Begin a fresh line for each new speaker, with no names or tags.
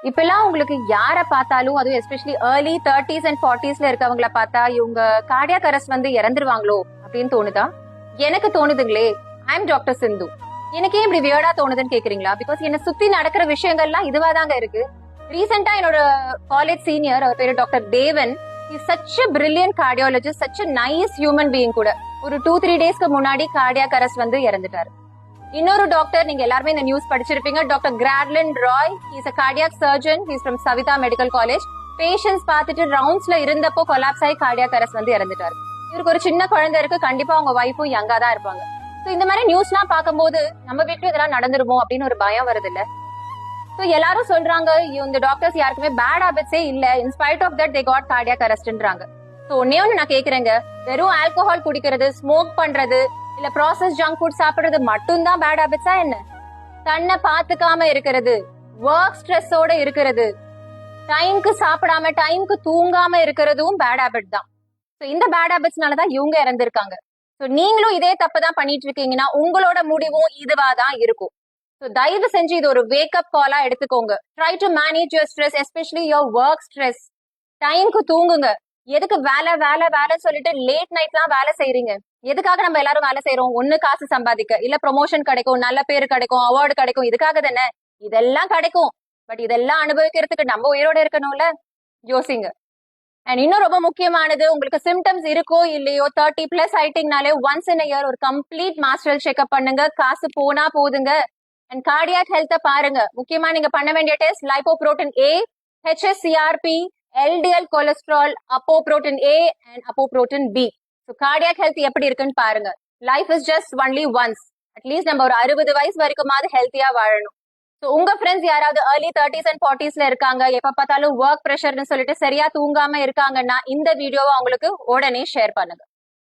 இப்பெல்லாம் உங்களுக்கு யார பார்த்தாலும் அதுவும் எஸ்பெஷலி ஏர்லி 30s அண்ட் 40ஸ்ல இருக்கவங்கள பார்த்தா இவங்க கார்டியாக் அரெஸ்ட் வந்து இறந்துருவாங்களோ அப்படின்னு தோணுதா? எனக்கு தோணுதுங்களே. ஐ எம் டாக்டர் சிந்து. எனக்கு ஏன் இப்படி வியர்டா தோணுதுன்னு கேக்குறீங்களா? பிகாஸ் என்ன சுத்தி நடக்கிற விஷயங்கள்லாம் இதுவாதாங்க இருக்கு. ரீசெண்டா என்னோட காலேஜ் சீனியர், அவர் பேரு டாக்டர் தேவன், is such a brilliant cardiologist, such a nice human being கூட. ஒரு 2-3 டேஸ்க்கு முன்னாடி கார்டியாக் அரெஸ்ட் வந்து இறந்துட்டாரு. இன்னொரு டாக்டர், நீங்க எல்லாருமே இந்த நியூஸ் படிச்சிருப்பீங்க, doctor Gradlin Roy. He's a cardiac surgeon. He's from Saveetha medical college. Patients பார்த்துட்டு ரவுண்ட்ஸ்ல இருந்தப்போ கொலாப்ஸ் ஆகி கார்டியாக் அரெஸ்ட் வந்து இறந்துட்டாரு. இவருக்கு ஒரு சின்ன குழந்தை இருக்கு. கண்டிப்பா அவங்க வைஃபும் யங்கா தான் இருப்பாங்க. சோ இந்த மாதிரி நியூஸ் எல்லாம் பார்க்கும்போது நம்ம வீட்டுல இதெல்லாம் நடந்துருமோ அப்படின்னு ஒரு பயம் வருது இல்ல. சோ எல்லாரும் சொல்றாங்க இந்த டாக்டர்ஸ் யாருக்குமே பேட் ஹாபிட்ஸே இல்ல, in spite of that they got cardiac அரெஸ்ட்ன்றாங்க. சோ ஒன்னே ஒண்ணு நான் கேக்குறேங்க, வெறும் ஆல்கஹால் குடிக்கிறது, ஸ்மோக் பண்றது, இல்ல ப்ராசஸ் ஜங்க் ஃபுட் சாப்பிடுறது மட்டும் தான் பேட் ஹாபிட்ஸா என்ன? தன்னை பாத்துக்காம இருக்கிறது, ஒர்க் ஸ்ட்ரெஸ்ஸோட இருக்கிறது, டைம்க்கு சாப்பிடாம டைம்க்கு தூங்காம இருக்கிறதும் பேட் ஹாபிட் தான். சோ இந்த பேட் ஹாபிட்ஸ்னாலதான் இவங்க இறந்திருக்காங்க. சோ நீங்களும் இதே தப்பு தான் பண்ணிட்டு இருக்கீங்கன்னா உங்களோட முடிவும் இதுவா தான் இருக்கும். சோ தயவு செஞ்சு இது ஒரு வேக்கப் காலா எடுத்துக்கோங்க. Try to manage your stress, especially your work stress. டைம்க்கு தூங்குங்க. எதுக்கு வேலை வேலை வேலை சொல்லிட்டு லேட் நைட்லாம் வேலை செய்றீங்க? எதுக்காக நம்ம எல்லாரும் வேலை செய்யறோம்? ஒண்ணு காசு சம்பாதிக்க, இல்ல ப்ரொமோஷன் கிடைக்கும், நல்ல பேரு கிடைக்கும், அவார்டு கிடைக்கும். இதுக்காக தானே. இதெல்லாம் கிடைக்கும். பட் இதெல்லாம் அனுபவிக்கிறதுக்கு நம்ம உயிரோட இருக்கணும்ல. யோசிங்க. அண்ட் இன்னும் ரொம்ப முக்கியமானது, உங்களுக்கு சிம்டம்ஸ் இருக்கோ இல்லையோ 30+ ஆயிட்டீங்கனாலே ஒன்ஸ் இன் இயர் ஒரு கம்ப்ளீட் மாஸ்டரல் செக்அப் பண்ணுங்க. காசு போனா போதுங்க. அண்ட் கார்டியாக் ஹெல்த்த பாருங்க. முக்கியமா நீங்க பண்ண வேண்டிய test lipoprotein A, HSCRP, LDL cholesterol, apoprotein A and apoprotein B. So cardiac health எப்படி இருக்குன்னு பாருங்க. Life is just only once. At least நம்ம ஒரு 60 வயசு வரைக்குமாவது ஹெல்த்தியா வாழணும். ஸோ உங்க ஃப்ரெண்ட்ஸ் யாராவது ஏர்லி 30s அண்ட் 40ஸ்ல இருக்காங்க, எப்ப பார்த்தாலும் ஒர்க் ப்ரெஷர்னு சொல்லிட்டு சரியா தூங்காம இருக்காங்கன்னா இந்த வீடியோவை அவங்களுக்கு உடனே ஷேர் பண்ணுங்க.